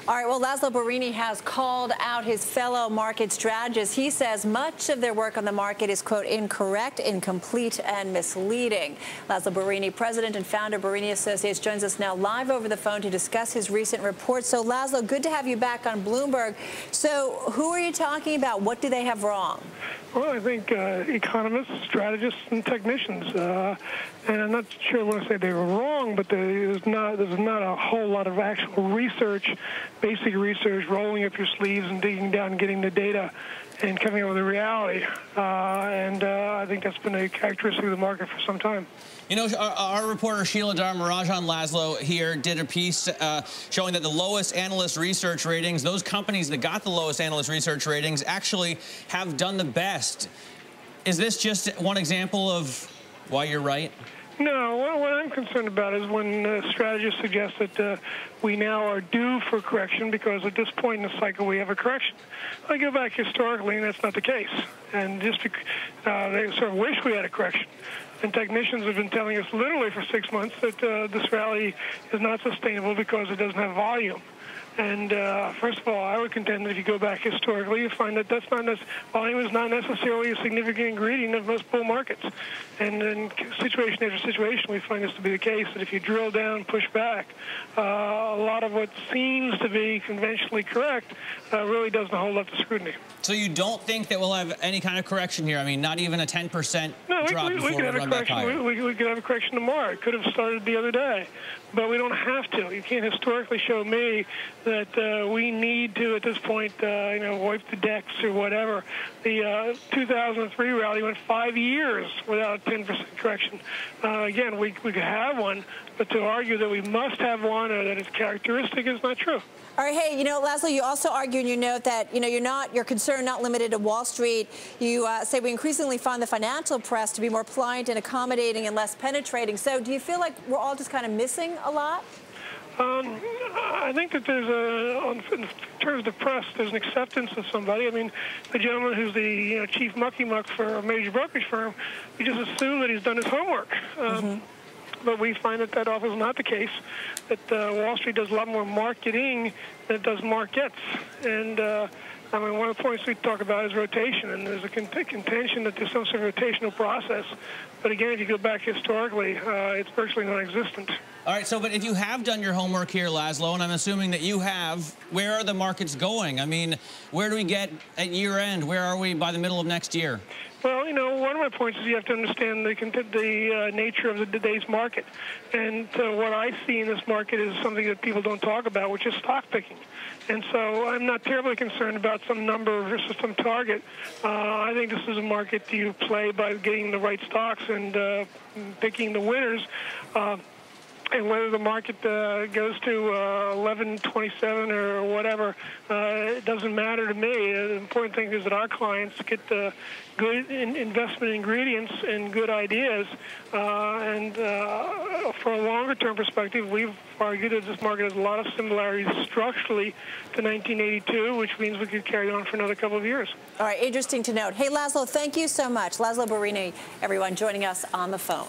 All right, well, Laszlo Birinyi has called out his fellow market strategists. He says much of their work on the market is, quote, incorrect, incomplete, and misleading. Laszlo Birinyi, president and founder of Birinyi Associates, joins us now live over the phone to discuss his recent report. So, Laszlo, good to have you back on Bloomberg. So, who are you talking about? What do they have wrong? Well, I think economists, strategists, and technicians. And I'm not sure I want to say they were wrong, but there's not a whole lot of actual research, basic research, rolling up your sleeves and digging down and getting the data and coming up with a reality. I think that's been a characteristic of the market for some time. You know, our reporter Sheila Dharmarajan Laszlo here did a piece showing that the lowest analyst research ratings, those companies that got the lowest analyst research ratings actually have done the best. Is this just one example of why you're right? No, what I'm concerned about is when strategists suggest that we now are due for correction because at this point in the cycle we have a correction. I go back historically, and that's not the case. And just because they sort of wish we had a correction. And technicians have been telling us literally for 6 months that this rally is not sustainable because it doesn't have volume. And first of all, I would contend that if you go back historically, you find that volume is not necessarily a significant ingredient of most bull markets. And in situation after situation, we find this to be the case, that if you drill down, push back, a lot of what seems to be conventionally correct really doesn't hold up to scrutiny. So you don't think that we'll have any kind of correction here? I mean, not even a 10% drop before we run back higher? We could have a correction tomorrow. It could have started the other day. But we don't have to. You can't historically show me that we need to, at this point, wipe the decks or whatever. The 2003 rally went 5 years without a 10% correction. Again, we could have one, but to argue that we must have one or that it's characteristic is not true. All right, hey, Laszlo, you also argue in your note that, your concern not limited to Wall Street. You say we increasingly find the financial press to be more pliant and accommodating and less penetrating. So do you feel like we're all just kind of missing a lot? I think that in terms of the press, there's an acceptance of somebody. I mean, the gentleman who's the chief mucky-muck for a major brokerage firm, we just assume that he's done his homework. But we find that that often is not the case, that Wall Street does a lot more marketing than it does markets. And I mean, one of the points we talk about is rotation, and there's a contention that there's some sort of rotational process. But again, if you go back historically, it's virtually non-existent. All right, but if you have done your homework here, Laszlo, and I'm assuming that you have, where are the markets going? I mean, where do we get at year end? Where are we by the middle of next year? Well, one of my points is you have to understand the nature of the day's market. And what I see in this market is something that people don't talk about, which is stock picking. And so I'm not terribly concerned about some number versus some target. I think this is a market you play by getting the right stocks and picking the winners. And whether the market goes to 11.27 or whatever, it doesn't matter to me. The important thing is that our clients get good investment ingredients and good ideas. And for a longer-term perspective, we've argued that this market has a lot of similarities structurally to 1982, which means we could carry on for another couple of years. All right, interesting to note. Hey, Laszlo, thank you so much. Laszlo Birinyi, everyone, joining us on the phone.